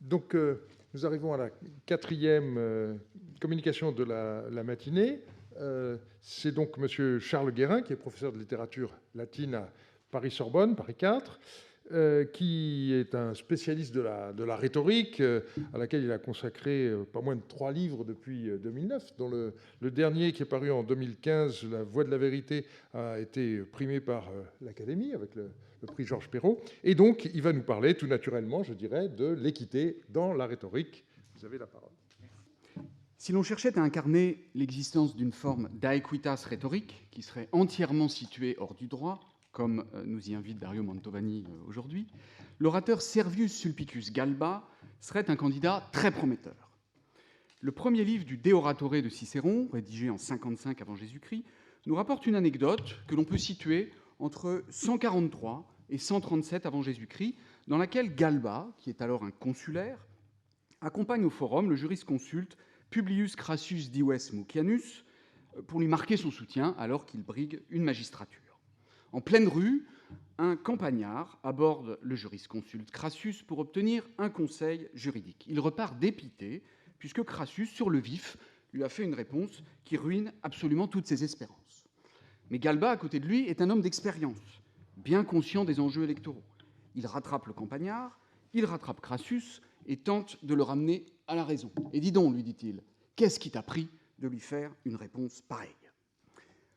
Donc, nous arrivons à la quatrième communication de la matinée. C'est donc M. Charles Guérin, qui est professeur de littérature latine à Paris-Sorbonne, Paris 4, qui est un spécialiste de la rhétorique, à laquelle il a consacré pas moins de 3 livres depuis 2009, dont le dernier, qui est paru en 2015, La Voix de la vérité, a été primé par l'Académie avec le prix Georges Perrault. Et donc, il va nous parler tout naturellement, je dirais, de l'équité dans la rhétorique. Vous avez la parole. Si l'on cherchait à incarner l'existence d'une forme d'aequitas rhétorique qui serait entièrement située hors du droit, comme nous y invite Dario Mantovani aujourd'hui, l'orateur Servius Sulpicius Galba serait un candidat très prometteur. Le premier livre du De Oratore de Cicéron, rédigé en 55 avant Jésus-Christ, nous rapporte une anecdote que l'on peut situer entre 143 et 137 avant Jésus-Christ, dans laquelle Galba, qui est alors un consulaire, accompagne au forum le jurisconsulte Publius Crassus Dives Mucianus pour lui marquer son soutien alors qu'il brigue une magistrature. En pleine rue, un campagnard aborde le jurisconsulte Crassus pour obtenir un conseil juridique. Il repart dépité puisque Crassus, sur le vif, lui a fait une réponse qui ruine absolument toutes ses espérances. Mais Galba, à côté de lui, est un homme d'expérience, bien conscient des enjeux électoraux. Il rattrape le campagnard, il rattrape Crassus et tente de le ramener à la raison. « Et dis donc, lui dit-il, qu'est-ce qui t'a pris de lui faire une réponse pareille ?»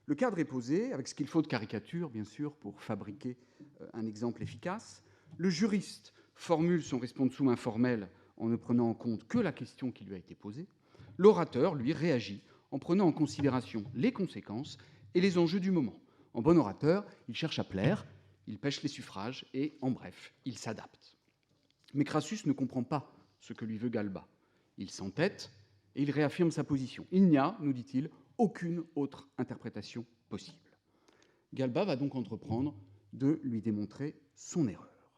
Le cadre est posé, avec ce qu'il faut de caricature, bien sûr, pour fabriquer un exemple efficace. Le juriste formule son responsum informel en ne prenant en compte que la question qui lui a été posée. L'orateur, lui, réagit en prenant en considération les conséquences et les enjeux du moment. En bon orateur, il cherche à plaire, il pêche les suffrages et, en bref, il s'adapte. Mais Crassus ne comprend pas ce que lui veut Galba. Il s'entête et il réaffirme sa position. Il n'y a, nous dit-il, aucune autre interprétation possible. Galba va donc entreprendre de lui démontrer son erreur.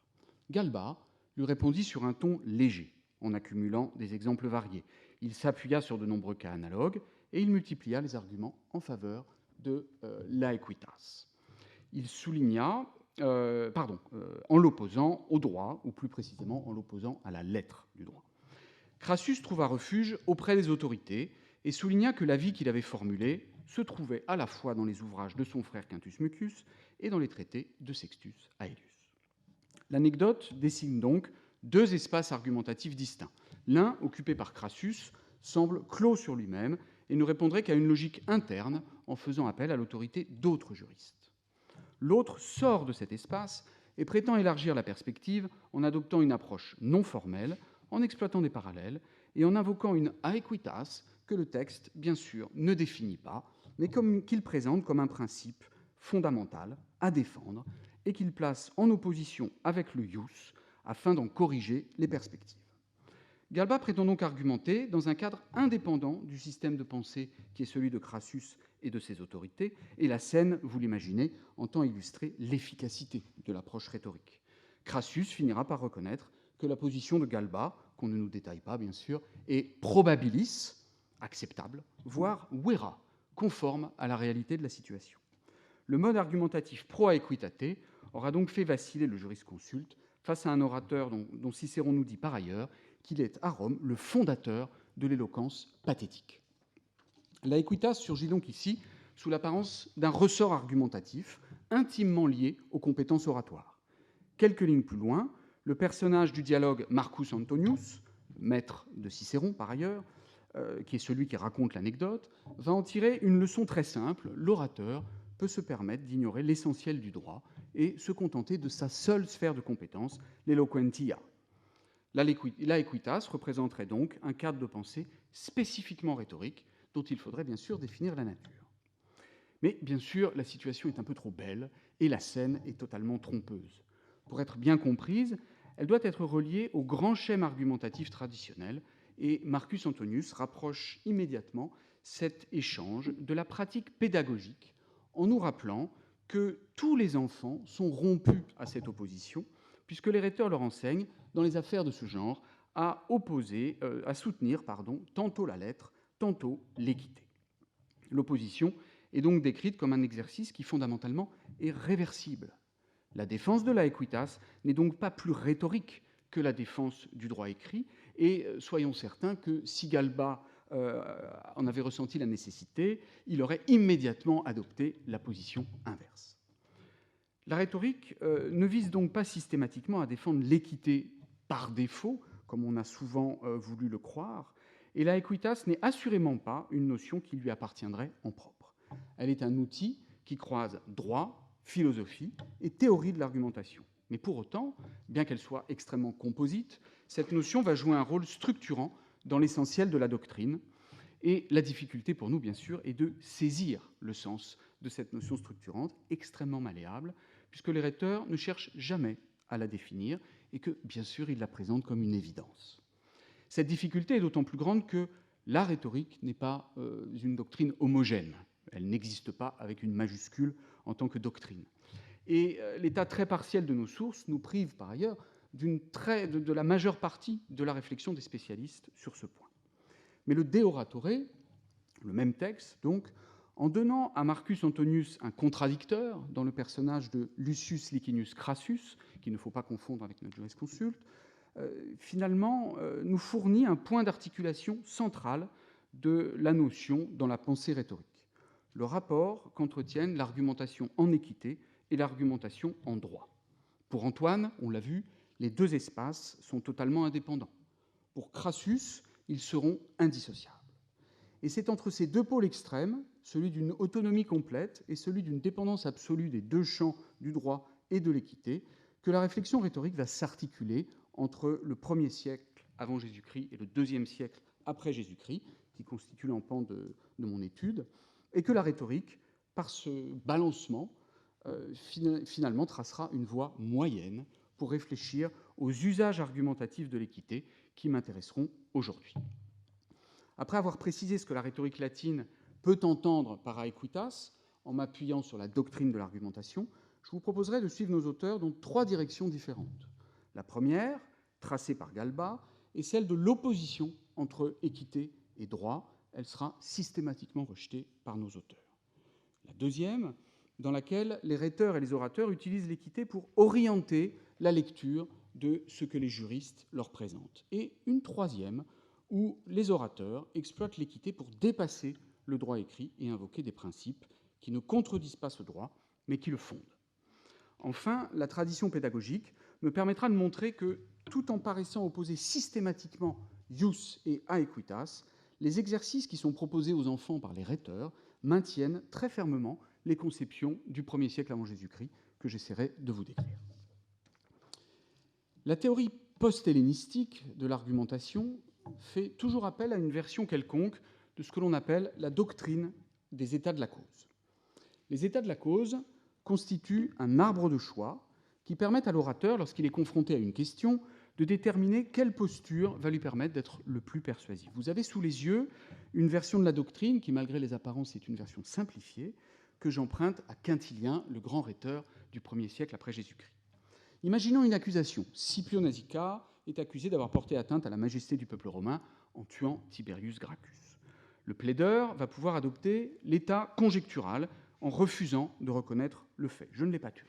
Galba lui répondit sur un ton léger, en accumulant des exemples variés. Il s'appuya sur de nombreux cas analogues et il multiplia les arguments en faveur de l'aequitas. Il souligna, en l'opposant au droit, ou plus précisément en l'opposant à la lettre du droit. Crassus trouva refuge auprès des autorités et souligna que l'avis qu'il avait formulé se trouvait à la fois dans les ouvrages de son frère Quintus Mucius et dans les traités de Sextus Aelius. L'anecdote dessine donc deux espaces argumentatifs distincts. L'un, occupé par Crassus, semble clos sur lui-même et ne répondrait qu'à une logique interne en faisant appel à l'autorité d'autres juristes. L'autre sort de cet espace et prétend élargir la perspective en adoptant une approche non formelle, en exploitant des parallèles et en invoquant une aequitas que le texte, bien sûr, ne définit pas, mais qu'il présente comme un principe fondamental à défendre et qu'il place en opposition avec le ius afin d'en corriger les perspectives. Galba prétend donc argumenter dans un cadre indépendant du système de pensée qui est celui de Crassus et de ses autorités, et la scène, vous l'imaginez, entend illustrer l'efficacité de l'approche rhétorique. Crassus finira par reconnaître que la position de Galba, qu'on ne nous détaille pas bien sûr, est probabilis, acceptable, voire vera, conforme à la réalité de la situation. Le mode argumentatif pro aequitate aura donc fait vaciller le jurisconsulte face à un orateur dont Cicéron nous dit par ailleurs qu'il est à Rome le fondateur de l'éloquence pathétique. L'aequitas surgit donc ici sous l'apparence d'un ressort argumentatif intimement lié aux compétences oratoires. Quelques lignes plus loin, le personnage du dialogue Marcus Antonius, maître de Cicéron par ailleurs, qui est celui qui raconte l'anecdote, va en tirer une leçon très simple. L'orateur peut se permettre d'ignorer l'essentiel du droit et se contenter de sa seule sphère de compétence, l'eloquentia. L'aequitas représenterait donc un cadre de pensée spécifiquement rhétorique dont il faudrait bien sûr définir la nature. Mais bien sûr, la situation est un peu trop belle et la scène est totalement trompeuse. Pour être bien comprise, elle doit être reliée au grand schème argumentatif traditionnel et Marcus Antonius rapproche immédiatement cet échange de la pratique pédagogique en nous rappelant que tous les enfants sont rompus à cette opposition puisque les rhéteurs leur enseignent, dans les affaires de ce genre, à soutenir tantôt la lettre, tantôt l'équité. L'opposition est donc décrite comme un exercice qui, fondamentalement, est réversible. La défense de l'aequitas n'est donc pas plus rhétorique que la défense du droit écrit, et soyons certains que si Galba en avait ressenti la nécessité, il aurait immédiatement adopté la position inverse. La rhétorique ne vise donc pas systématiquement à défendre l'équité par défaut, comme on a souvent voulu le croire, et la equitas n'est assurément pas une notion qui lui appartiendrait en propre. Elle est un outil qui croise droit, philosophie et théorie de l'argumentation. Mais pour autant, bien qu'elle soit extrêmement composite, cette notion va jouer un rôle structurant dans l'essentiel de la doctrine. Et la difficulté pour nous, bien sûr, est de saisir le sens de cette notion structurante, extrêmement malléable, puisque les rhéteurs ne cherchent jamais à la définir et que, bien sûr, ils la présentent comme une évidence. Cette difficulté est d'autant plus grande que la rhétorique n'est pas une doctrine homogène. Elle n'existe pas avec une majuscule en tant que doctrine. Et l'état très partiel de nos sources nous prive, par ailleurs, de la majeure partie de la réflexion des spécialistes sur ce point. Mais le De Oratore, le même texte, donc, en donnant à Marcus Antonius un contradicteur dans le personnage de Lucius Licinius Crassus, qu'il ne faut pas confondre avec notre jurisconsulte, finalement nous fournit un point d'articulation central de la notion dans la pensée rhétorique, le rapport qu'entretiennent l'argumentation en équité et l'argumentation en droit. Pour Antoine, on l'a vu, les deux espaces sont totalement indépendants. Pour Crassus, ils seront indissociables. Et c'est entre ces deux pôles extrêmes, celui d'une autonomie complète et celui d'une dépendance absolue des deux champs du droit et de l'équité, que la réflexion rhétorique va s'articuler entre le 1er siècle avant Jésus-Christ et le 2e siècle après Jésus-Christ, qui constitue l'empan de mon étude, et que la rhétorique, par ce balancement, finalement tracera une voie moyenne pour réfléchir aux usages argumentatifs de l'équité qui m'intéresseront aujourd'hui. Après avoir précisé ce que la rhétorique latine peut entendre par aequitas, en m'appuyant sur la doctrine de l'argumentation, je vous proposerai de suivre nos auteurs dans 3 directions différentes. La première, tracée par Galba, est celle de l'opposition entre équité et droit. Elle sera systématiquement rejetée par nos auteurs. La deuxième, dans laquelle les rhéteurs et les orateurs utilisent l'équité pour orienter la lecture de ce que les juristes leur présentent. Et une troisième, où les orateurs exploitent l'équité pour dépasser le droit écrit et invoquer des principes qui ne contredisent pas ce droit, mais qui le fondent. Enfin, la tradition pédagogique me permettra de montrer que, tout en paraissant opposer systématiquement ius et aequitas, les exercices qui sont proposés aux enfants par les rhéteurs maintiennent très fermement les conceptions du 1er siècle avant Jésus-Christ que j'essaierai de vous décrire. La théorie post-hellénistique de l'argumentation fait toujours appel à une version quelconque de ce que l'on appelle la doctrine des états de la cause. Les états de la cause constituent un arbre de choix qui permettent à l'orateur, lorsqu'il est confronté à une question, de déterminer quelle posture va lui permettre d'être le plus persuasif. Vous avez sous les yeux une version de la doctrine qui, malgré les apparences, est une version simplifiée, que j'emprunte à Quintilien, le grand rhéteur du 1er siècle après Jésus-Christ. Imaginons une accusation. Scipio Nasica est accusé d'avoir porté atteinte à la majesté du peuple romain en tuant Tiberius Gracchus. Le plaideur va pouvoir adopter l'état conjectural en refusant de reconnaître le fait. Je ne l'ai pas tué.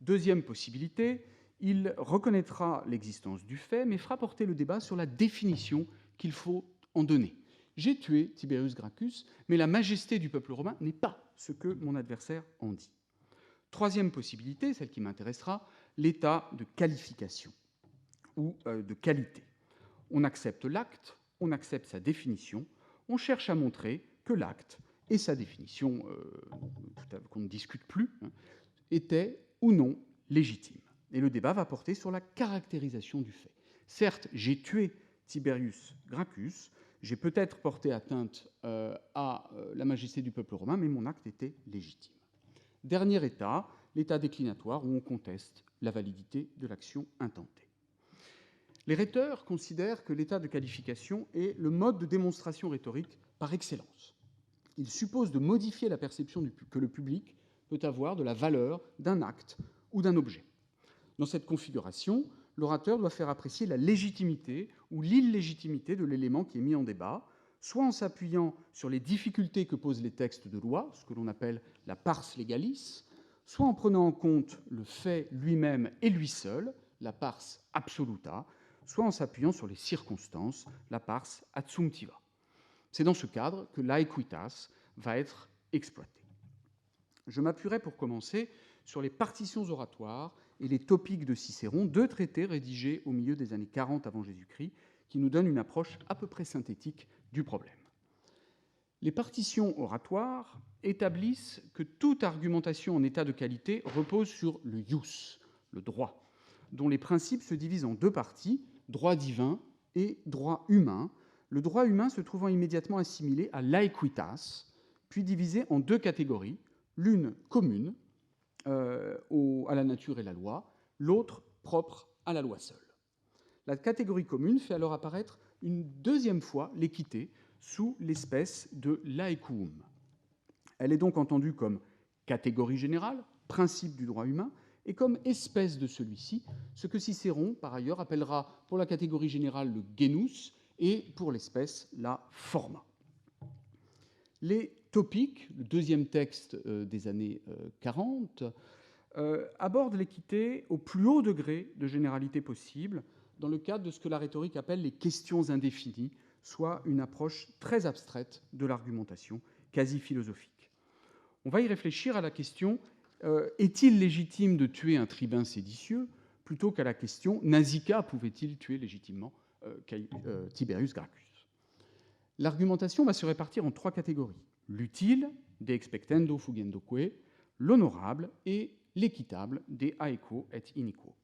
Deuxième possibilité, il reconnaîtra l'existence du fait, mais fera porter le débat sur la définition qu'il faut en donner. J'ai tué Tiberius Gracchus, mais la majesté du peuple romain n'est pas ce que mon adversaire en dit. Troisième possibilité, celle qui m'intéressera, l'état de qualification ou de qualité. On accepte l'acte, on accepte sa définition, on cherche à montrer que l'acte et sa définition, qu'on ne discute plus, étaient ou non légitimes. Et le débat va porter sur la caractérisation du fait. Certes, j'ai tué Tiberius Gracchus, j'ai peut-être porté atteinte à la majesté du peuple romain, mais mon acte était légitime. Dernier état, l'état déclinatoire, où on conteste la validité de l'action intentée. Les rhéteurs considèrent que l'état de qualification est le mode de démonstration rhétorique par excellence. Ils supposent de modifier la perception que le public peut avoir de la valeur d'un acte ou d'un objet. Dans cette configuration, l'orateur doit faire apprécier la légitimité ou l'illégitimité de l'élément qui est mis en débat, soit en s'appuyant sur les difficultés que posent les textes de loi, ce que l'on appelle la pars legalis, soit en prenant en compte le fait lui-même et lui seul, la pars absoluta, soit en s'appuyant sur les circonstances, la pars assumptiva. C'est dans ce cadre que l'aequitas va être exploité. Je m'appuierai pour commencer sur les partitions oratoires et les topiques de Cicéron, deux traités rédigés au milieu des années 40 avant Jésus-Christ, qui nous donnent une approche à peu près synthétique du problème. Les partitions oratoires établissent que toute argumentation en état de qualité repose sur le ius, le droit, dont les principes se divisent en deux parties, droit divin et droit humain, le droit humain se trouvant immédiatement assimilé à l'aequitas, puis divisé en deux catégories, l'une commune à la nature et la loi, l'autre propre à la loi seule. La catégorie commune fait alors apparaître une deuxième fois l'équité sous l'espèce de l'aequum. Elle est donc entendue comme catégorie générale, principe du droit humain, et comme espèce de celui-ci, ce que Cicéron, par ailleurs, appellera pour la catégorie générale le genus et pour l'espèce la forma. Les topiques, le deuxième texte des années 40, abordent l'équité au plus haut degré de généralité possible dans le cadre de ce que la rhétorique appelle les questions indéfinies, soit une approche très abstraite de l'argumentation, quasi philosophique. On va y réfléchir à la question est-il légitime de tuer un tribun séditieux plutôt qu'à la question Nasica pouvait-il tuer légitimement Tiberius Gracchus. L'argumentation va se répartir en trois catégories l'utile, de expectendo fugendoque, l'honorable et l'équitable, de aequo et iniquo.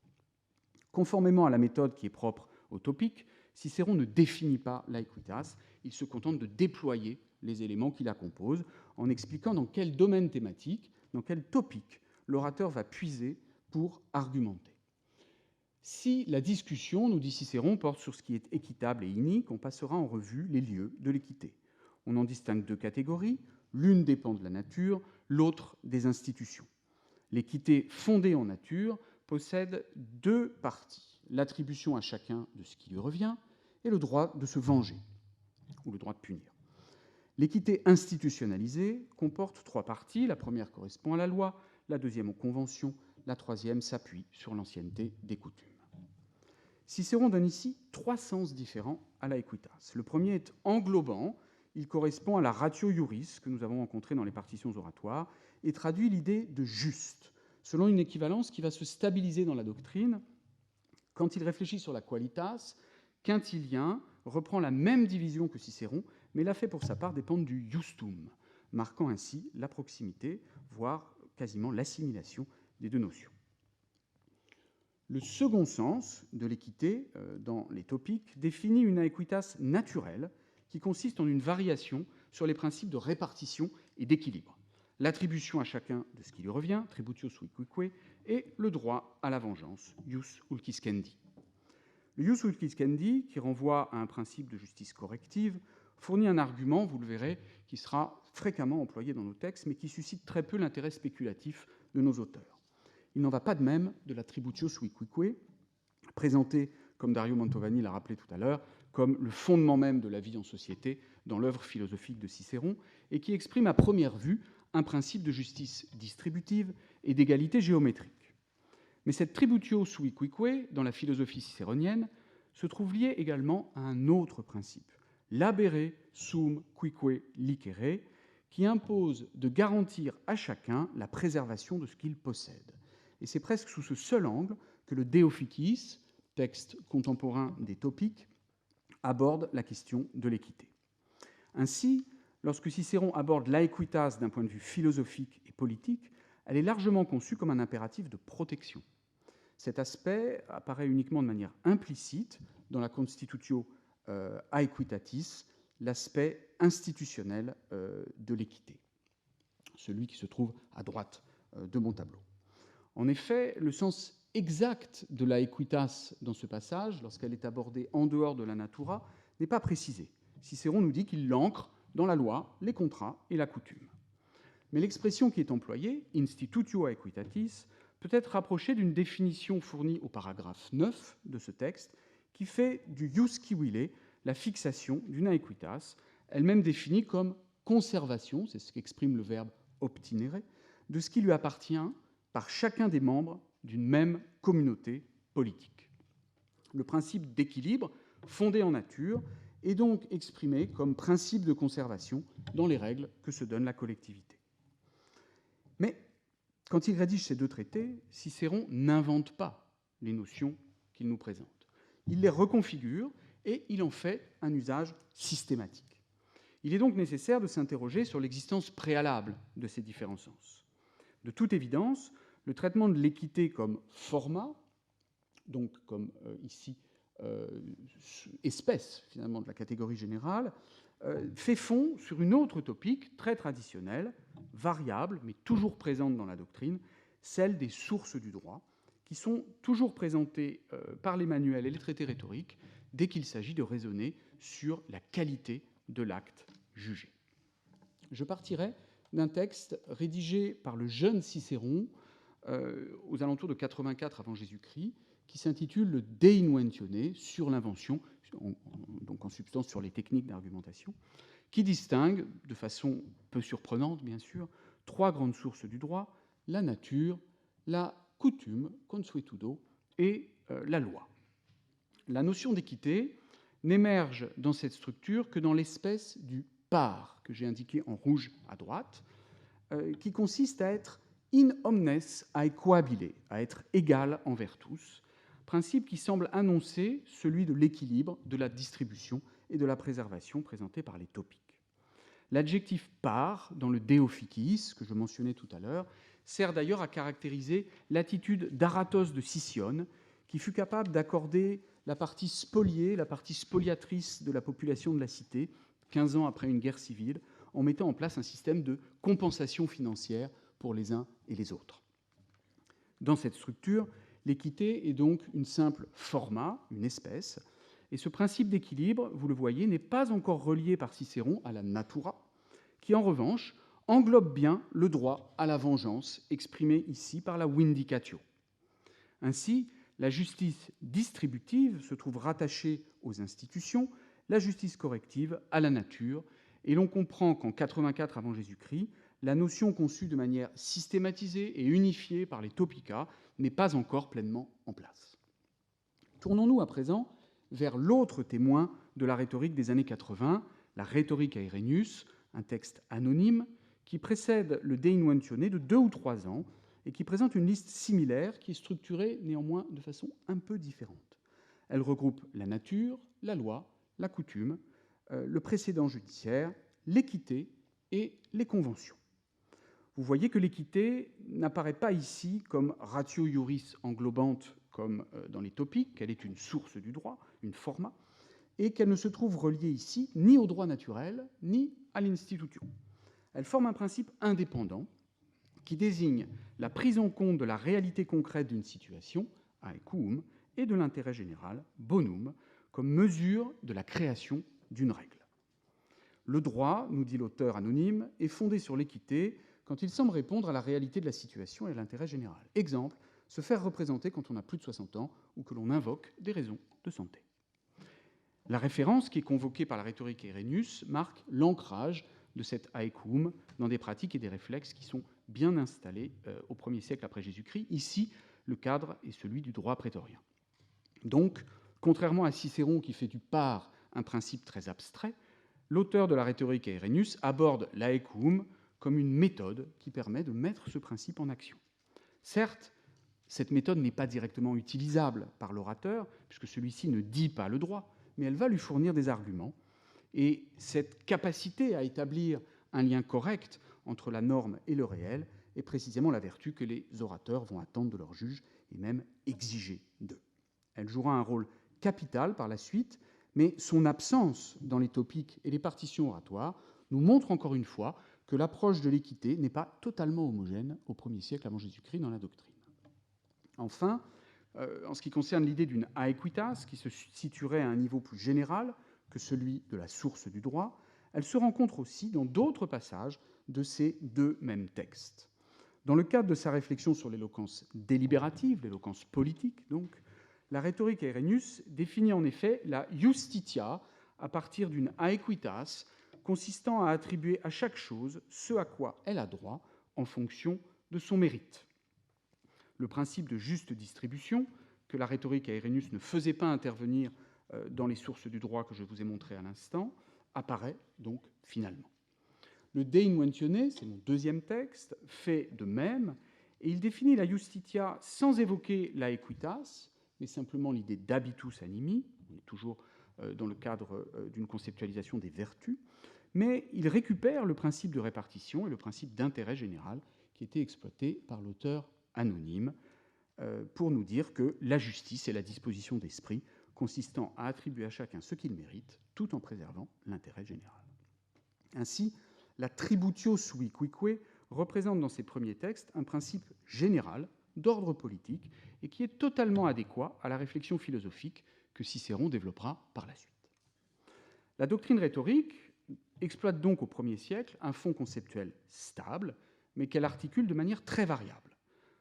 Conformément à la méthode qui est propre au topique, Cicéron ne définit pas l'aequitas, il se contente de déployer les éléments qui la composent en expliquant dans quel domaine thématique, dans quel topique l'orateur va puiser pour argumenter. Si la discussion, nous dit Cicéron, porte sur ce qui est équitable et inique, on passera en revue les lieux de l'équité. On en distingue deux catégories, l'une dépend de la nature, l'autre des institutions. L'équité fondée en nature possède deux parties, l'attribution à chacun de ce qui lui revient et le droit de se venger, ou le droit de punir. L'équité institutionnalisée comporte trois parties, la première correspond à la loi, la deuxième aux conventions, la troisième s'appuie sur l'ancienneté des coutumes. Cicéron donne ici trois sens différents à l'aequitas. Le premier est englobant, il correspond à la ratio iuris que nous avons rencontrée dans les partitions oratoires et traduit l'idée de juste, selon une équivalence qui va se stabiliser dans la doctrine. Quand il réfléchit sur la qualitas, Quintilien reprend la même division que Cicéron, mais l'a fait pour sa part dépendre du justum, marquant ainsi la proximité, voire quasiment l'assimilation des deux notions. Le second sens de l'équité dans les topiques définit une aequitas naturelle qui consiste en une variation sur les principes de répartition et d'équilibre, l'attribution à chacun de ce qui lui revient, tributio sui cuique, et le droit à la vengeance, ius ulciscendi. Le ius ulciscendi, qui renvoie à un principe de justice corrective, fournit un argument, vous le verrez, qui sera fréquemment employé dans nos textes, mais qui suscite très peu l'intérêt spéculatif de nos auteurs. Il n'en va pas de même de la tributio sui cuique, présentée, comme Dario Mantovani l'a rappelé tout à l'heure, comme le fondement même de la vie en société dans l'œuvre philosophique de Cicéron, et qui exprime à première vue un principe de justice distributive et d'égalité géométrique. Mais cette tributio sui cuique, dans la philosophie cicéronienne, se trouve liée également à un autre principe, l'habere sum cuique licere, qui impose de garantir à chacun la préservation de ce qu'il possède. Et c'est presque sous ce seul angle que le De Officiis, texte contemporain des topiques, aborde la question de l'équité. Ainsi, lorsque Cicéron aborde l'aequitas d'un point de vue philosophique et politique, elle est largement conçue comme un impératif de protection. Cet aspect apparaît uniquement de manière implicite dans la Constitutio Aequitatis, l'aspect institutionnel de l'équité, celui qui se trouve à droite de mon tableau. En effet, le sens exact de la equitas dans ce passage, lorsqu'elle est abordée en dehors de la natura, n'est pas précisé. Cicéron nous dit qu'il l'ancre dans la loi, les contrats et la coutume. Mais l'expression qui est employée, institutio aequitatis, peut être rapprochée d'une définition fournie au paragraphe 9 de ce texte, qui fait du ius civile la fixation d'une aequitas, elle-même définie comme conservation, c'est ce qu'exprime le verbe obtinere, de ce qui lui appartient par chacun des membres d'une même communauté politique. Le principe d'équilibre fondé en nature est donc exprimé comme principe de conservation dans les règles que se donne la collectivité. Mais quand il rédige ces deux traités, Cicéron n'invente pas les notions qu'il nous présente. Il les reconfigure et il en fait un usage systématique. Il est donc nécessaire de s'interroger sur l'existence préalable de ces différents sens. De toute évidence, le traitement de l'équité comme format, donc comme ici espèce finalement de la catégorie générale, fait fond sur une autre topique très traditionnelle, variable, mais toujours présente dans la doctrine, celle des sources du droit, qui sont toujours présentées par les manuels et les traités rhétoriques dès qu'il s'agit de raisonner sur la qualité de l'acte jugé. Je partirai d'un texte rédigé par le jeune Cicéron aux alentours de 84 avant Jésus-Christ, qui s'intitule le De Inventione, sur l'invention, donc en substance sur les techniques d'argumentation, qui distingue, de façon peu surprenante bien sûr, trois grandes sources du droit, la nature, la coutume, consuetudo, et la loi. La notion d'équité n'émerge dans cette structure que dans l'espèce du par, que j'ai indiqué en rouge à droite, qui consiste à être in omnes aequabile, à être égal envers tous, principe qui semble annoncer celui de l'équilibre, de la distribution et de la préservation présenté par les topiques. L'adjectif par, dans le de officiis, que je mentionnais tout à l'heure, sert d'ailleurs à caractériser l'attitude d'Aratos de Sicyone, qui fut capable d'accorder la partie spoliée, la partie spoliatrice de la population de la cité, 15 ans après une guerre civile, en mettant en place un système de compensation financière pour les uns et les autres. Dans cette structure, l'équité est donc une simple forma, une espèce, et ce principe d'équilibre, vous le voyez, n'est pas encore relié par Cicéron à la natura, qui en revanche englobe bien le droit à la vengeance, exprimé ici par la vindicatio. Ainsi, la justice distributive se trouve rattachée aux institutions, la justice corrective à la nature, et l'on comprend qu'en 84 avant Jésus-Christ, la notion conçue de manière systématisée et unifiée par les topica n'est pas encore pleinement en place. Tournons-nous à présent vers l'autre témoin de la rhétorique des années 80, la rhétorique à Irénius, un texte anonyme qui précède le De Inventione de 2 ou 3 ans et qui présente une liste similaire qui est structurée néanmoins de façon un peu différente. Elle regroupe la nature, la loi, la coutume, le précédent judiciaire, l'équité et les conventions. Vous voyez que l'équité n'apparaît pas ici comme ratio iuris englobante comme dans les topiques, qu'elle est une source du droit, une forma, et qu'elle ne se trouve reliée ici ni au droit naturel, ni à l'institution. Elle forme un principe indépendant qui désigne la prise en compte de la réalité concrète d'une situation, aequum, et de l'intérêt général, bonum, comme mesure de la création d'une règle. Le droit, nous dit l'auteur anonyme, est fondé sur l'équité quand il semble répondre à la réalité de la situation et à l'intérêt général. Exemple, se faire représenter quand on a plus de 60 ans ou que l'on invoque des raisons de santé. La référence qui est convoquée par la rhétorique Irénius marque l'ancrage de cet aequum dans des pratiques et des réflexes qui sont bien installés au 1er siècle après Jésus-Christ. Ici, le cadre est celui du droit prétorien. Donc, contrairement à Cicéron qui fait du par un principe très abstrait, l'auteur de la rhétorique Irénius aborde l'aequum comme une méthode qui permet de mettre ce principe en action. Certes, cette méthode n'est pas directement utilisable par l'orateur, puisque celui-ci ne dit pas le droit, mais elle va lui fournir des arguments. Et cette capacité à établir un lien correct entre la norme et le réel est précisément la vertu que les orateurs vont attendre de leurs juges et même exiger d'eux. Elle jouera un rôle capital par la suite, mais son absence dans les topiques et les partitions oratoires nous montre encore une fois que l'approche de l'équité n'est pas totalement homogène au 1er siècle avant Jésus-Christ dans la doctrine. Enfin, en ce qui concerne l'idée d'une aequitas, qui se situerait à un niveau plus général que celui de la source du droit, elle se rencontre aussi dans d'autres passages de ces deux mêmes textes. Dans le cadre de sa réflexion sur l'éloquence délibérative, l'éloquence politique, donc, la rhétorique Irénius définit en effet la justitia à partir d'une aequitas consistant à attribuer à chaque chose ce à quoi elle a droit en fonction de son mérite. Le principe de juste distribution, que la rhétorique à Irénus ne faisait pas intervenir dans les sources du droit que je vous ai montrées à l'instant, apparaît donc finalement. Le De Inventione, c'est mon deuxième texte, fait de même, et il définit la Justitia sans évoquer la Equitas, mais simplement l'idée d'habitus animi, on est toujours dans le cadre d'une conceptualisation des vertus, mais il récupère le principe de répartition et le principe d'intérêt général qui était exploité par l'auteur anonyme pour nous dire que la justice est la disposition d'esprit consistant à attribuer à chacun ce qu'il mérite, tout en préservant l'intérêt général. Ainsi, la tributio sui cuique représente dans ses premiers textes un principe général d'ordre politique et qui est totalement adéquat à la réflexion philosophique que Cicéron développera par la suite. La doctrine rhétorique exploite donc au 1er siècle un fond conceptuel stable, mais qu'elle articule de manière très variable.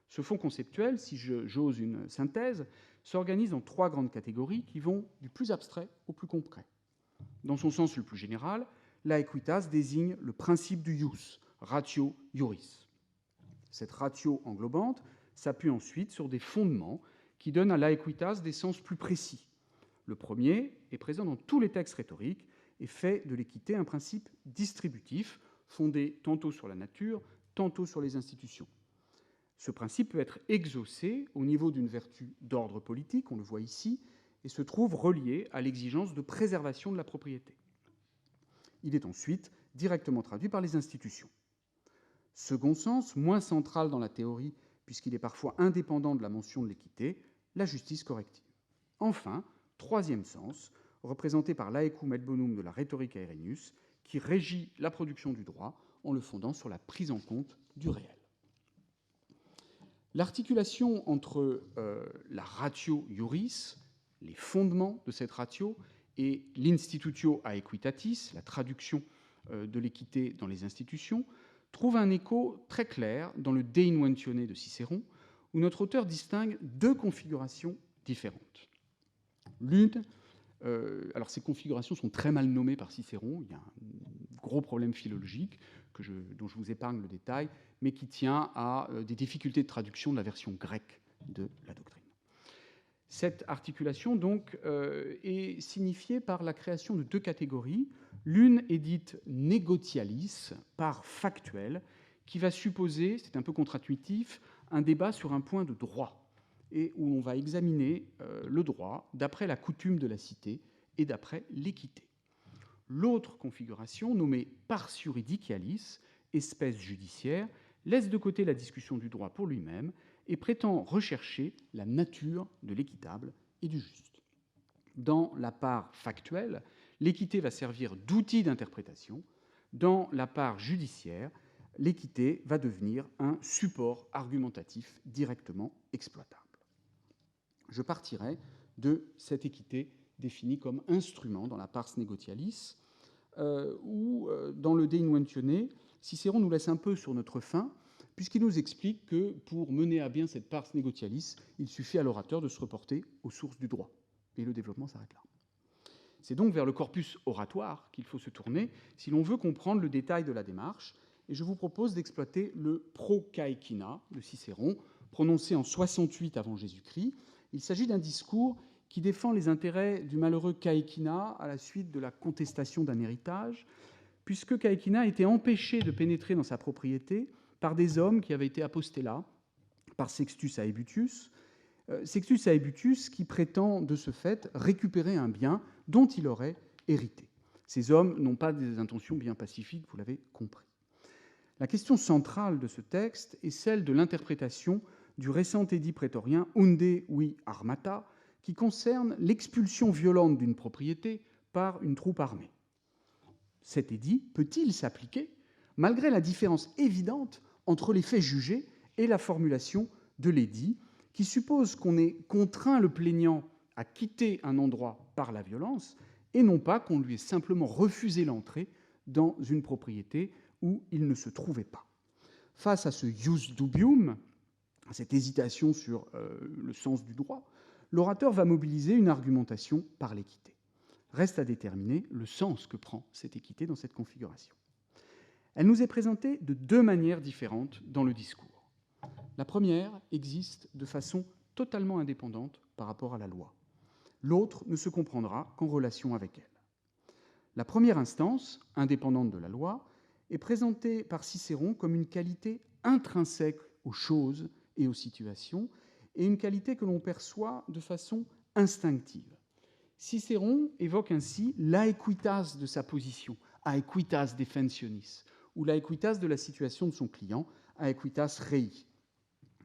Ce fond conceptuel, si j'ose une synthèse, s'organise en 3 grandes catégories qui vont du plus abstrait au plus concret. Dans son sens le plus général, la equitas désigne le principe du ius, ratio iuris. Cette ratio englobante s'appuie ensuite sur des fondements qui donnent à la equitas des sens plus précis. Le premier est présent dans tous les textes rhétoriques et fait de l'équité un principe distributif, fondé tantôt sur la nature, tantôt sur les institutions. Ce principe peut être exaucé au niveau d'une vertu d'ordre politique, on le voit ici, et se trouve relié à l'exigence de préservation de la propriété. Il est ensuite directement traduit par les institutions. Second sens, moins central dans la théorie, puisqu'il est parfois indépendant de la mention de l'équité, la justice corrective. Enfin, troisième sens, représenté par l'aecum et bonum de la rhétorique à Irénus, qui régit la production du droit en le fondant sur la prise en compte du réel. L'articulation entre la ratio iuris, les fondements de cette ratio, et l'institutio a equitatis, la traduction de l'équité dans les institutions, trouve un écho très clair dans le De Inventione de Cicéron, où notre auteur distingue 2 configurations différentes. L'une, alors ces configurations sont très mal nommées par Cicéron, il y a un gros problème philologique dont je vous épargne le détail, mais qui tient à des difficultés de traduction de la version grecque de la doctrine. Cette articulation, donc, est signifiée par la création de 2 catégories. L'une est dite negotialis, par factuel, qui va supposer, c'est un peu contre-intuitif, un débat sur un point de droit, et où l'on va examiner le droit d'après la coutume de la cité et d'après l'équité. L'autre configuration, nommée pars juridicialis, espèce judiciaire, laisse de côté la discussion du droit pour lui-même et prétend rechercher la nature de l'équitable et du juste. Dans la part factuelle, l'équité va servir d'outil d'interprétation. Dans la part judiciaire, l'équité va devenir un support argumentatif directement exploitable. Je partirai de cette équité définie comme instrument dans la pars negotialis, où, dans le De Inventione, Cicéron nous laisse un peu sur notre faim, puisqu'il nous explique que pour mener à bien cette pars negotialis, il suffit à l'orateur de se reporter aux sources du droit. Et le développement s'arrête là. C'est donc vers le corpus oratoire qu'il faut se tourner si l'on veut comprendre le détail de la démarche, et je vous propose d'exploiter le procaecina de Cicéron, prononcé en 68 avant Jésus-Christ. Il s'agit d'un discours qui défend les intérêts du malheureux Caecina à la suite de la contestation d'un héritage, puisque Caecina était empêché de pénétrer dans sa propriété par des hommes qui avaient été apostélas, par Sextus Aebutius. Sextus Aebutius qui prétend de ce fait récupérer un bien dont il aurait hérité. Ces hommes n'ont pas des intentions bien pacifiques, vous l'avez compris. La question centrale de ce texte est celle de l'interprétation du récent édit prétorien Unde vi armata, qui concerne l'expulsion violente d'une propriété par une troupe armée. Cet édit peut-il s'appliquer malgré la différence évidente entre les faits jugés et la formulation de l'édit, qui suppose qu'on ait contraint le plaignant à quitter un endroit par la violence et non pas qu'on lui ait simplement refusé l'entrée dans une propriété où il ne se trouvait pas. Face à ce ius dubium, à cette hésitation sur le sens du droit, l'orateur va mobiliser une argumentation par l'équité. Reste à déterminer le sens que prend cette équité dans cette configuration. Elle nous est présentée de 2 manières différentes dans le discours. La première existe de façon totalement indépendante par rapport à la loi. L'autre ne se comprendra qu'en relation avec elle. La première instance, indépendante de la loi, est présentée par Cicéron comme une qualité intrinsèque aux choses et aux situations, et une qualité que l'on perçoit de façon instinctive. Cicéron évoque ainsi l'aequitas de sa position, aequitas defensionis, ou l'aequitas de la situation de son client, aequitas rei.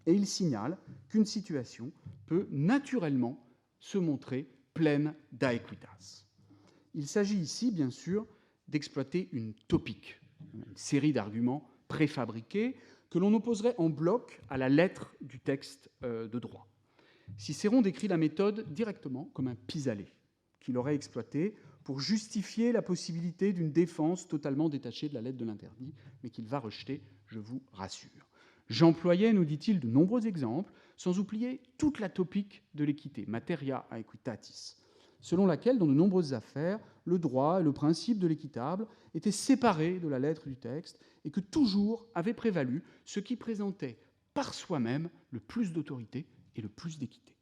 Et il signale qu'une situation peut naturellement se montrer pleine d'aequitas. Il s'agit ici, bien sûr, d'exploiter une topique, une série d'arguments préfabriqués que l'on opposerait en bloc à la lettre du texte de droit. Cicéron décrit la méthode directement comme un pis-aller qu'il aurait exploité pour justifier la possibilité d'une défense totalement détachée de la lettre de l'interdit, mais qu'il va rejeter, je vous rassure. J'employais, nous dit-il, de nombreux exemples, sans oublier toute la topique de l'équité, materia aequitatis, selon laquelle, dans de nombreuses affaires, le droit et le principe de l'équitable étaient séparés de la lettre du texte et que toujours avait prévalu ce qui présentait par soi-même le plus d'autorité et le plus d'équité.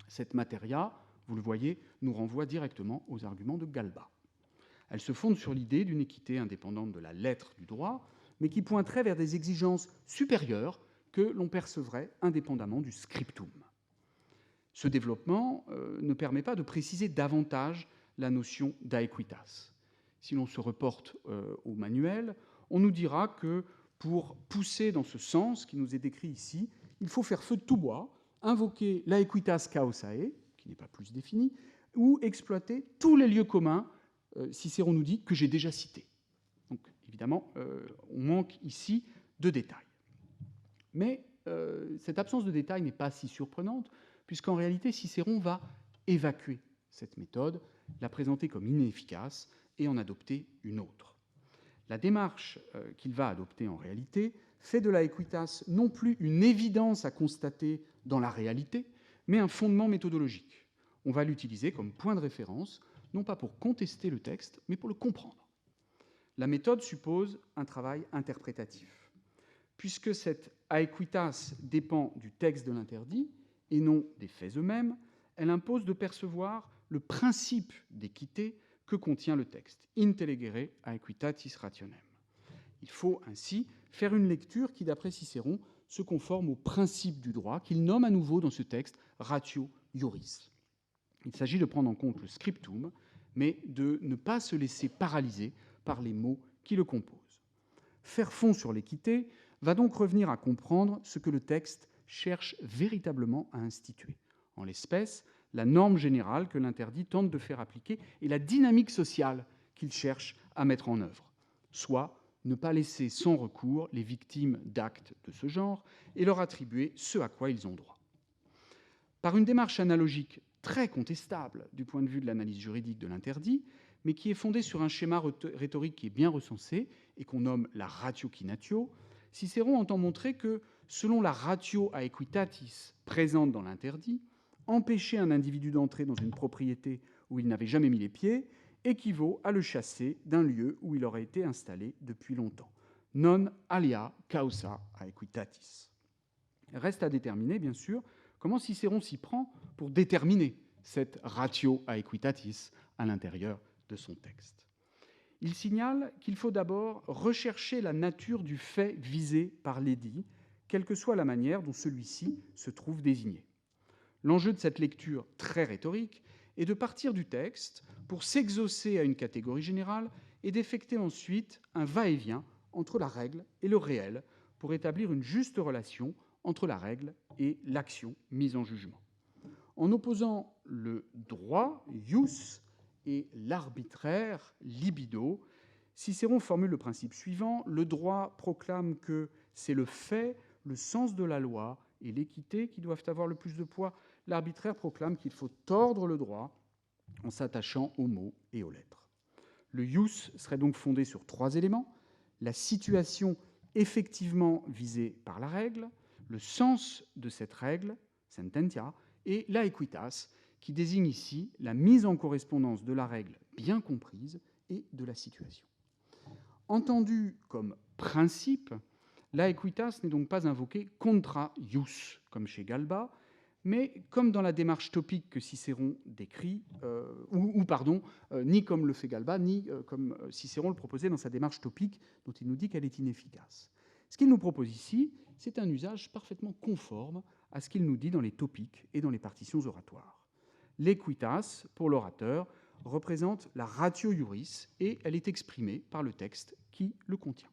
Cette materia, vous le voyez, nous renvoie directement aux arguments de Galba. Elle se fonde sur l'idée d'une équité indépendante de la lettre du droit, mais qui pointerait vers des exigences supérieures que l'on percevrait indépendamment du scriptum. Ce développement ne permet pas de préciser davantage la notion d'aequitas. Si l'on se reporte au manuel, on nous dira que pour pousser dans ce sens qui nous est décrit ici, il faut faire feu de tout bois, invoquer l'aequitas causae, qui n'est pas plus défini, ou exploiter tous les lieux communs, Cicéron nous dit, que j'ai déjà cités. Donc, évidemment, on manque ici de détails. Mais cette absence de détails n'est pas si surprenante, puisqu'en réalité, Cicéron va évacuer cette méthode, la présenter comme inefficace et en adopter une autre. La démarche qu'il va adopter en réalité fait de l'aequitas non plus une évidence à constater dans la réalité, mais un fondement méthodologique. On va l'utiliser comme point de référence, non pas pour contester le texte, mais pour le comprendre. La méthode suppose un travail interprétatif. Puisque cette aequitas dépend du texte de l'interdit et non des faits eux-mêmes, elle impose de percevoir le principe d'équité que contient le texte, intellegere aequitatis rationem. Il faut ainsi faire une lecture qui, d'après Cicéron, se conforme au principe du droit qu'il nomme à nouveau dans ce texte ratio iuris. Il s'agit de prendre en compte le scriptum, mais de ne pas se laisser paralyser par les mots qui le composent. Faire fond sur l'équité va donc revenir à comprendre ce que le texte cherche véritablement à instituer. En l'espèce, la norme générale que l'interdit tente de faire appliquer et la dynamique sociale qu'il cherche à mettre en œuvre, soit ne pas laisser sans recours les victimes d'actes de ce genre et leur attribuer ce à quoi ils ont droit. Par une démarche analogique très contestable du point de vue de l'analyse juridique de l'interdit, mais qui est fondée sur un schéma rhétorique qui est bien recensé et qu'on nomme la ratio quinatio, Cicéron entend montrer que, selon la ratio aequitatis présente dans l'interdit, empêcher un individu d'entrer dans une propriété où il n'avait jamais mis les pieds équivaut à le chasser d'un lieu où il aurait été installé depuis longtemps. Non alia causa aequitatis. Reste à déterminer, bien sûr, comment Cicéron s'y prend pour déterminer cette ratio aequitatis à l'intérieur de son texte. Il signale qu'il faut d'abord rechercher la nature du fait visé par l'édit, quelle que soit la manière dont celui-ci se trouve désigné. L'enjeu de cette lecture très rhétorique est de partir du texte pour s'exaucer à une catégorie générale et d'effectuer ensuite un va-et-vient entre la règle et le réel pour établir une juste relation entre la règle et l'action mise en jugement. En opposant le droit, ius, et l'arbitraire, libido, Cicéron formule le principe suivant: le droit proclame que c'est le fait, le sens de la loi et l'équité qui doivent avoir le plus de poids. L'arbitraire proclame qu'il faut tordre le droit en s'attachant aux mots et aux lettres. Le ius serait donc fondé sur 3 éléments: la situation effectivement visée par la règle, le sens de cette règle, sententia, et l'aequitas, qui désigne ici la mise en correspondance de la règle bien comprise et de la situation. Entendu comme principe, l'aequitas n'est donc pas invoqué contra ius, comme chez Galba, mais comme dans la démarche topique que Cicéron décrit, ni comme le fait Galba, ni comme Cicéron le proposait dans sa démarche topique, dont il nous dit qu'elle est inefficace. Ce qu'il nous propose ici, c'est un usage parfaitement conforme à ce qu'il nous dit dans les topiques et dans les partitions oratoires. L'equitas, pour l'orateur, représente la ratio iuris, et elle est exprimée par le texte qui le contient.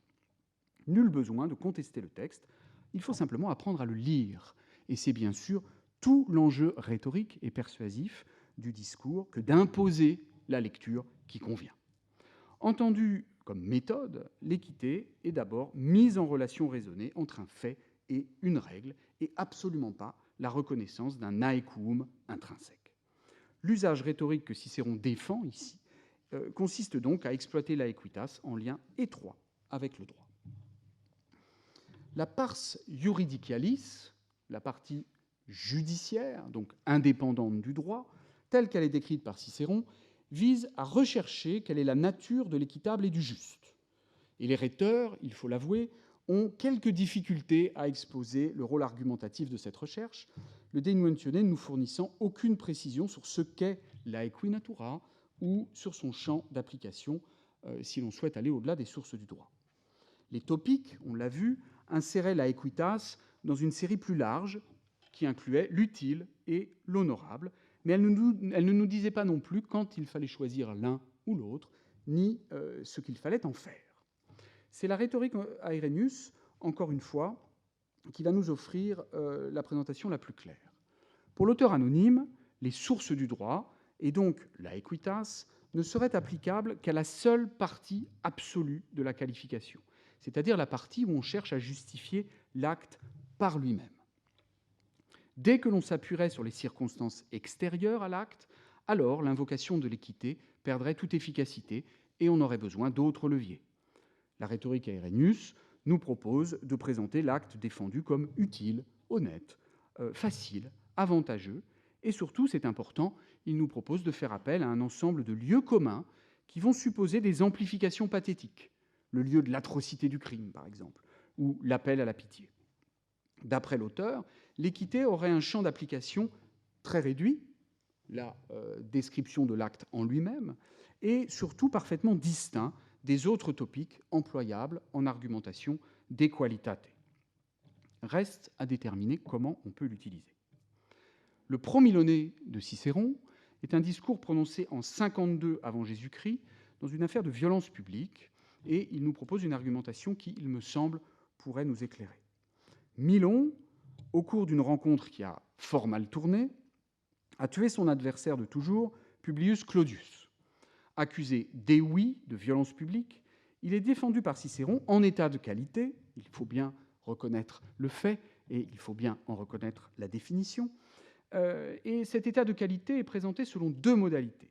Nul besoin de contester le texte, il faut simplement apprendre à le lire. Et c'est bien sûr tout l'enjeu rhétorique et persuasif du discours que d'imposer la lecture qui convient. Entendu comme méthode, l'équité est d'abord mise en relation raisonnée entre un fait et une règle, et absolument pas la reconnaissance d'un aequum intrinsèque. L'usage rhétorique que Cicéron défend ici consiste donc à exploiter l'aequitas en lien étroit avec le droit. La pars iuridicalis, la partie judiciaire, donc indépendante du droit, telle qu'elle est décrite par Cicéron, vise à rechercher quelle est la nature de l'équitable et du juste. Et les rhéteurs, il faut l'avouer, ont quelques difficultés à exposer le rôle argumentatif de cette recherche, le De Inventione ne nous fournissant aucune précision sur ce qu'est la equinatura ou sur son champ d'application, si l'on souhaite aller au-delà des sources du droit. Les topiques, on l'a vu, inséraient la equitas dans une série plus large qui incluait l'utile et l'honorable, mais elle ne nous disait pas non plus quand il fallait choisir l'un ou l'autre, ni ce qu'il fallait en faire. C'est la rhétorique à Irénius, encore une fois, qui va nous offrir la présentation la plus claire. Pour l'auteur anonyme, les sources du droit, et donc la equitas, ne seraient applicables qu'à la seule partie absolue de la qualification, c'est-à-dire la partie où on cherche à justifier l'acte par lui-même. Dès que l'on s'appuierait sur les circonstances extérieures à l'acte, alors l'invocation de l'équité perdrait toute efficacité et on aurait besoin d'autres leviers. La rhétorique à Irénius nous propose de présenter l'acte défendu comme utile, honnête, facile, avantageux, et surtout, c'est important, il nous propose de faire appel à un ensemble de lieux communs qui vont supposer des amplifications pathétiques, le lieu de l'atrocité du crime, par exemple, ou l'appel à la pitié. D'après l'auteur, l'équité aurait un champ d'application très réduit, la description de l'acte en lui-même, et surtout parfaitement distinct des autres topiques employables en argumentation d'equalitate. Reste à déterminer comment on peut l'utiliser. Le Promilonné de Cicéron est un discours prononcé en 52 avant Jésus-Christ dans une affaire de violence publique, et il nous propose une argumentation qui, il me semble, pourrait nous éclairer. Milon, au cours d'une rencontre qui a fort mal tourné, a tué son adversaire de toujours, Publius Clodius. Accusé d'éoui, de violence publique, il est défendu par Cicéron en état de qualité, il faut bien reconnaître le fait et il faut bien en reconnaître la définition, et cet état de qualité est présenté selon deux modalités.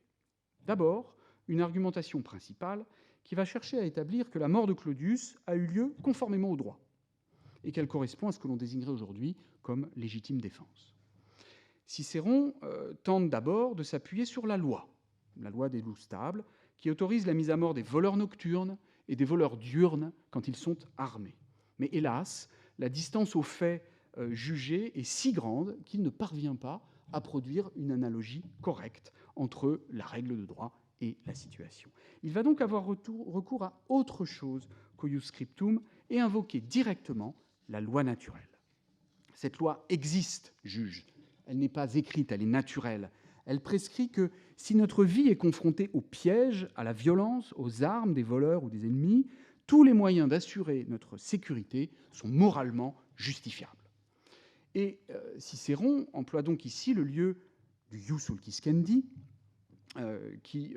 D'abord, une argumentation principale qui va chercher à établir que la mort de Clodius a eu lieu conformément au droit et qu'elle correspond à ce que l'on désignerait aujourd'hui comme légitime défense. Cicéron tente d'abord de s'appuyer sur la loi des loups stables, qui autorise la mise à mort des voleurs nocturnes et des voleurs diurnes quand ils sont armés. Mais hélas, la distance aux faits jugés est si grande qu'il ne parvient pas à produire une analogie correcte entre la règle de droit et la situation. Il va donc avoir recours à autre chose qu'au ius scriptum et invoquer directement la loi naturelle. Cette loi existe, juge. Elle n'est pas écrite, elle est naturelle. Elle prescrit que si notre vie est confrontée aux pièges, à la violence, aux armes des voleurs ou des ennemis, tous les moyens d'assurer notre sécurité sont moralement justifiables. Et Cicéron emploie donc ici le lieu du ius ulciscendi, qui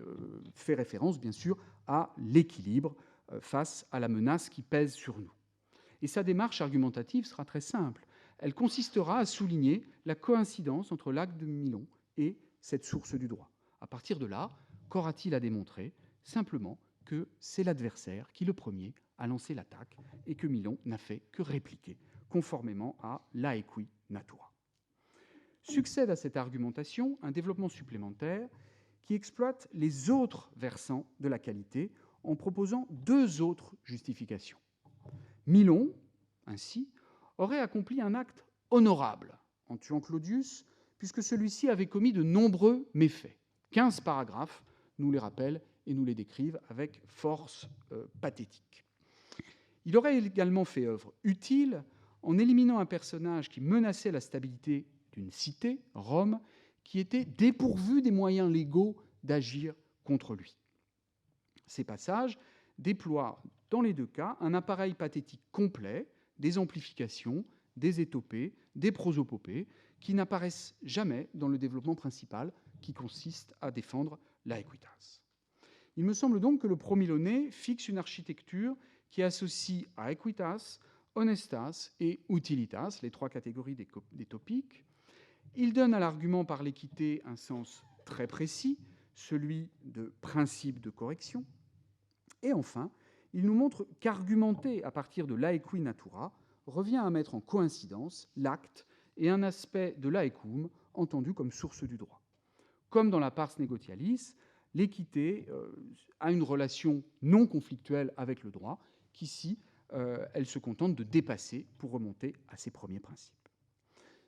fait référence, bien sûr, à l'équilibre face à la menace qui pèse sur nous. Et sa démarche argumentative sera très simple. Elle consistera à souligner la coïncidence entre l'acte de Milon et cette source du droit. À partir de là, qu'aura-t-il à démontrer? Simplement que c'est l'adversaire qui, le premier, a lancé l'attaque et que Milon n'a fait que répliquer, conformément à l'aequi natura. Succède à cette argumentation un développement supplémentaire qui exploite les autres versants de la qualité en proposant deux autres justifications. Milon, ainsi, aurait accompli un acte honorable en tuant Clodius puisque celui-ci avait commis de nombreux méfaits. 15 paragraphes nous les rappellent et nous les décrivent avec force pathétique. Il aurait également fait œuvre utile en éliminant un personnage qui menaçait la stabilité d'une cité, Rome, qui était dépourvue des moyens légaux d'agir contre lui. Ces passages déploient, dans les deux cas, un appareil pathétique complet, des amplifications, des étopées, des prosopopées, qui n'apparaissent jamais dans le développement principal, qui consiste à défendre l'Aequitas. Il me semble donc que le Promilonné fixe une architecture qui associe Aequitas, Honestas et Utilitas, les trois catégories des topiques. Il donne à l'argument par l'équité un sens très précis, celui de principe de correction. Et enfin, il nous montre qu'argumenter à partir de l'Aequi Natura revient à mettre en coïncidence l'acte et un aspect de l'Aequum entendu comme source du droit. Comme dans la Pars Negotialis, l'équité a une relation non conflictuelle avec le droit, qu'ici, elle se contente de dépasser pour remonter à ses premiers principes.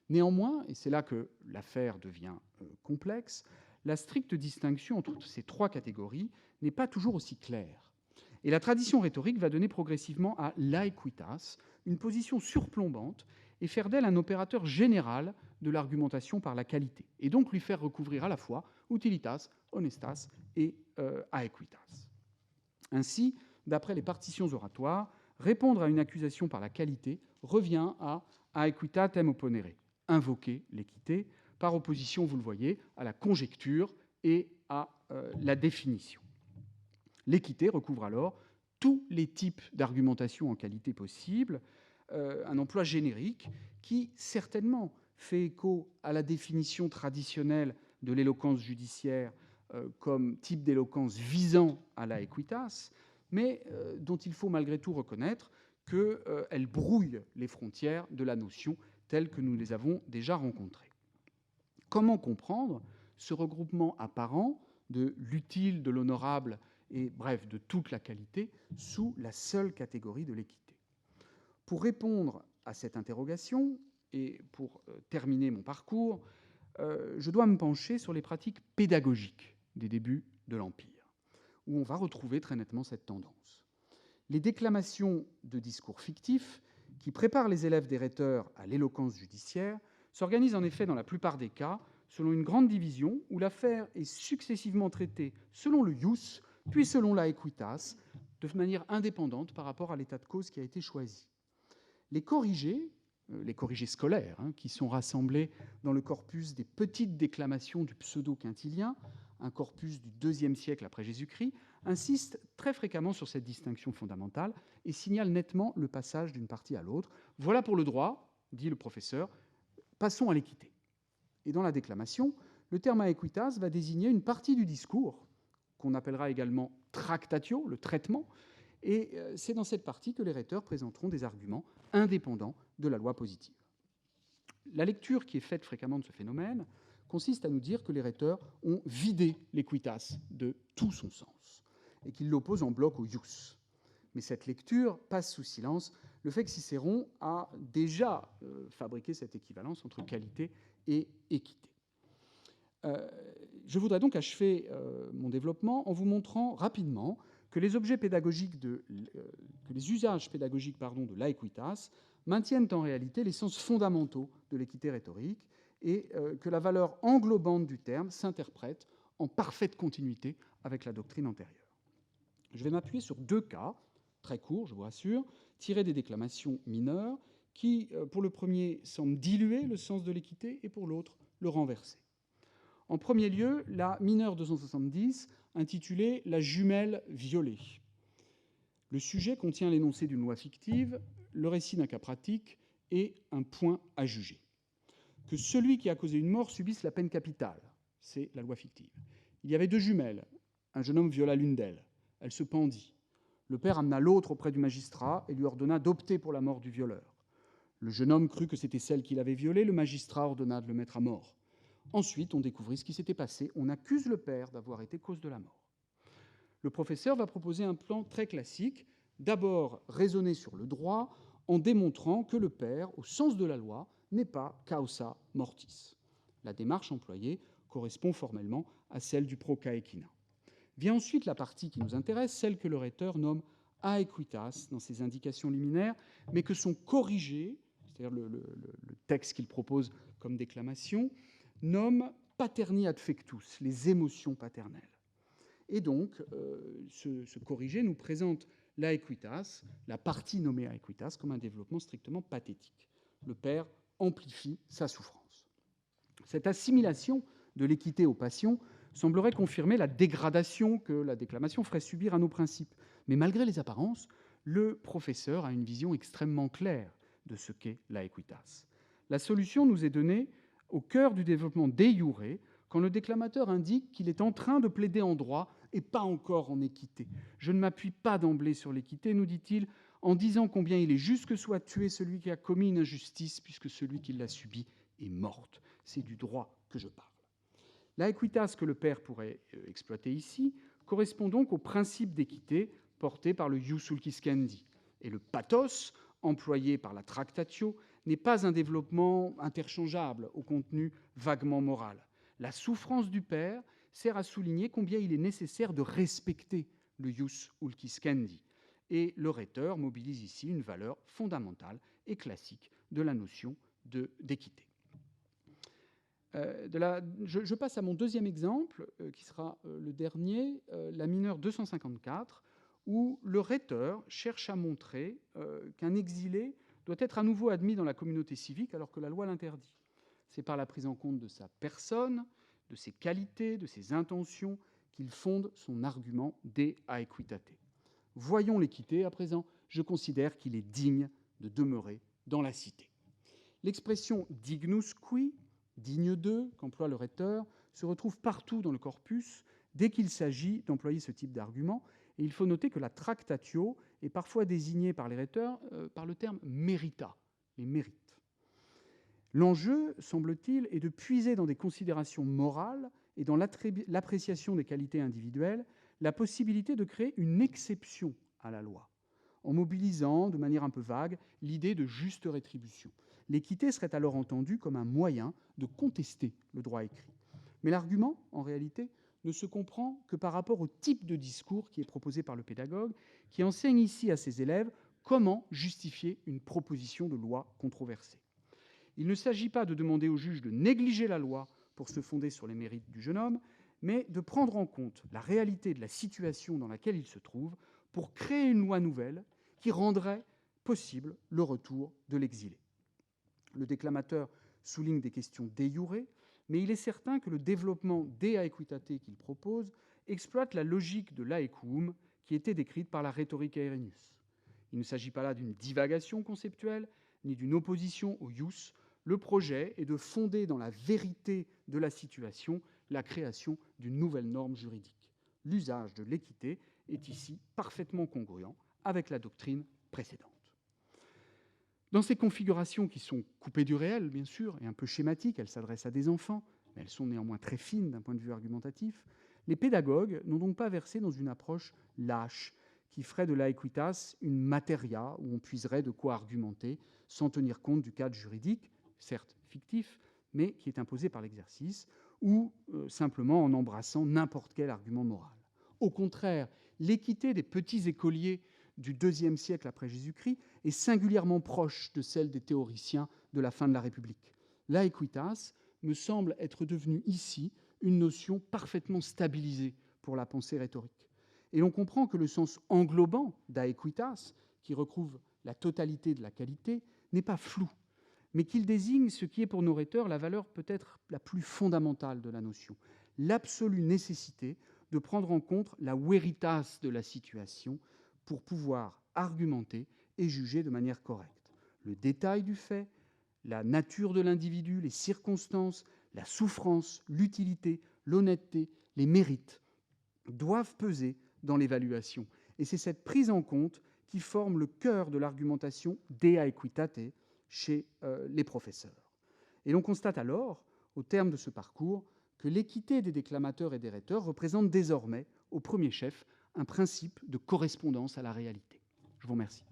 Néanmoins, et c'est là que l'affaire devient complexe, la stricte distinction entre ces trois catégories n'est pas toujours aussi claire. Et la tradition rhétorique va donner progressivement à l'Aequitas une position surplombante et faire d'elle un opérateur général de l'argumentation par la qualité, et donc lui faire recouvrir à la fois utilitas, honestas et aequitas. Ainsi, d'après les partitions oratoires, répondre à une accusation par la qualité revient à aequitatem opponere, invoquer l'équité, par opposition, vous le voyez, à la conjecture et à la définition. L'équité recouvre alors tous les types d'argumentation en qualité possibles, un emploi générique qui, certainement, fait écho à la définition traditionnelle de l'éloquence judiciaire comme type d'éloquence visant à la equitas, mais dont il faut malgré tout reconnaître qu'elle brouille les frontières de la notion telles que nous les avons déjà rencontrées. Comment comprendre ce regroupement apparent de l'utile, de l'honorable et, bref, de toute la qualité sous la seule catégorie de l'équité? Pour répondre à cette interrogation, et pour terminer mon parcours, je dois me pencher sur les pratiques pédagogiques des débuts de l'Empire, où on va retrouver très nettement cette tendance. Les déclamations de discours fictifs, qui préparent les élèves des rhéteurs à l'éloquence judiciaire, s'organisent en effet dans la plupart des cas selon une grande division où l'affaire est successivement traitée selon le ius, puis selon la equitas, de manière indépendante par rapport à l'état de cause qui a été choisi. Les corrigés scolaires, qui sont rassemblés dans le corpus des petites déclamations du pseudo-quintilien, un corpus du IIe siècle après Jésus-Christ, insistent très fréquemment sur cette distinction fondamentale et signalent nettement le passage d'une partie à l'autre. Voilà pour le droit, dit le professeur, passons à l'équité. Et dans la déclamation, le terme aequitas va désigner une partie du discours, qu'on appellera également tractatio, le traitement, et c'est dans cette partie que les rhéteurs présenteront des arguments indépendants de la loi positive. La lecture qui est faite fréquemment de ce phénomène consiste à nous dire que les rhéteurs ont vidé l'equitas de tout son sens et qu'ils l'opposent en bloc au ius. Mais cette lecture passe sous silence le fait que Cicéron a déjà fabriqué cette équivalence entre qualité et équité. Je voudrais donc achever mon développement en vous montrant rapidement que les objets pédagogiques que les usages pédagogiques de l'aequitas maintiennent en réalité les sens fondamentaux de l'équité rhétorique et que la valeur englobante du terme s'interprète en parfaite continuité avec la doctrine antérieure. Je vais m'appuyer sur deux cas, très courts, je vous rassure, tirés des déclamations mineures, qui, pour le premier, semblent diluer le sens de l'équité et pour l'autre, le renverser. En premier lieu, la mineure 270, intitulée « La jumelle violée ». Le sujet contient l'énoncé d'une loi fictive, le récit d'un cas pratique et un point à juger. Que celui qui a causé une mort subisse la peine capitale, c'est la loi fictive. Il y avait deux jumelles. Un jeune homme viola l'une d'elles. Elle se pendit. Le père amena l'autre auprès du magistrat et lui ordonna d'opter pour la mort du violeur. Le jeune homme crut que c'était celle qu'il avait violée. Le magistrat ordonna de le mettre à mort. Ensuite, on découvrit ce qui s'était passé. On accuse le père d'avoir été cause de la mort. Le professeur va proposer un plan très classique. D'abord, raisonner sur le droit en démontrant que le père, au sens de la loi, n'est pas causa mortis. La démarche employée correspond formellement à celle du procaequina. Vient ensuite la partie qui nous intéresse, celle que le rhéteur nomme aequitas dans ses indications liminaires, mais que son corrigé, c'est-à-dire le texte qu'il propose comme déclamation, nomme paterni adfectus, les émotions paternelles. Et donc, ce corrigé nous présente l'aequitas, la partie nommée aequitas, comme un développement strictement pathétique. Le père amplifie sa souffrance. Cette assimilation de l'équité aux passions semblerait confirmer la dégradation que la déclamation ferait subir à nos principes. Mais malgré les apparences, le professeur a une vision extrêmement claire de ce qu'est l'aequitas. La solution nous est donnée au cœur du développement de iure, quand le déclamateur indique qu'il est en train de plaider en droit et pas encore en équité. Je ne m'appuie pas d'emblée sur l'équité, nous dit-il, en disant combien il est juste que soit tué celui qui a commis une injustice, puisque celui qui l'a subie est morte. C'est du droit que je parle. L'aequitas que le père pourrait exploiter ici correspond donc au principe d'équité porté par le ius ulciscendi. Et le pathos employé par la tractatio n'est pas un développement interchangeable au contenu vaguement moral. La souffrance du père sert à souligner combien il est nécessaire de respecter le ius ulciscendi. Et le rhéteur mobilise ici une valeur fondamentale et classique de la notion d'équité. Je passe à mon deuxième exemple, qui sera le dernier, la mineure 254, où le rhéteur cherche à montrer qu'un exilé doit être à nouveau admis dans la communauté civique alors que la loi l'interdit. C'est par la prise en compte de sa personne, de ses qualités, de ses intentions, qu'il fonde son argument de aequitate. Voyons l'équité à présent. Je considère qu'il est digne de demeurer dans la cité. L'expression dignus qui, digne d'eux, qu'emploie le rhéteur, se retrouve partout dans le corpus dès qu'il s'agit d'employer ce type d'argument. Et il faut noter que la tractatio est parfois désignée par les rhéteurs par le terme merita, les mérites. L'enjeu, semble-t-il, est de puiser dans des considérations morales et dans l'appréciation des qualités individuelles la possibilité de créer une exception à la loi, en mobilisant de manière un peu vague l'idée de juste rétribution. L'équité serait alors entendue comme un moyen de contester le droit écrit. Mais l'argument, en réalité, ne se comprend que par rapport au type de discours qui est proposé par le pédagogue, qui enseigne ici à ses élèves comment justifier une proposition de loi controversée. Il ne s'agit pas de demander au juge de négliger la loi pour se fonder sur les mérites du jeune homme, mais de prendre en compte la réalité de la situation dans laquelle il se trouve pour créer une loi nouvelle qui rendrait possible le retour de l'exilé. Le déclamateur souligne des questions de iure, mais il est certain que le développement de aequitate qu'il propose exploite la logique de l'aequum qui était décrite par la Rhetorica Irenaeus. Il ne s'agit pas là d'une divagation conceptuelle, ni d'une opposition au ius. Le projet est de fonder dans la vérité de la situation la création d'une nouvelle norme juridique. L'usage de l'équité est ici parfaitement congruent avec la doctrine précédente. Dans ces configurations qui sont coupées du réel, bien sûr, et un peu schématiques, elles s'adressent à des enfants, mais elles sont néanmoins très fines d'un point de vue argumentatif, les pédagogues n'ont donc pas versé dans une approche lâche qui ferait de l'aequitas une materia où on puiserait de quoi argumenter sans tenir compte du cadre juridique, certes fictif, mais qui est imposé par l'exercice, ou simplement en embrassant n'importe quel argument moral. Au contraire, l'équité des petits écoliers du IIe siècle après Jésus-Christ est singulièrement proche de celle des théoriciens de la fin de la République. L'aequitas me semble être devenue ici une notion parfaitement stabilisée pour la pensée rhétorique. Et l'on comprend que le sens englobant d'aequitas, qui recouvre la totalité de la qualité, n'est pas flou, mais qu'il désigne ce qui est pour nos rhéteurs la valeur peut-être la plus fondamentale de la notion, l'absolue nécessité de prendre en compte la veritas de la situation pour pouvoir argumenter et juger de manière correcte. Le détail du fait, la nature de l'individu, les circonstances, la souffrance, l'utilité, l'honnêteté, les mérites doivent peser dans l'évaluation. Et c'est cette prise en compte qui forme le cœur de l'argumentation de aequitate chez les professeurs. Et l'on constate alors, au terme de ce parcours, que l'équité des déclamateurs et des rhéteurs représente désormais, au premier chef, un principe de correspondance à la réalité. Je vous remercie.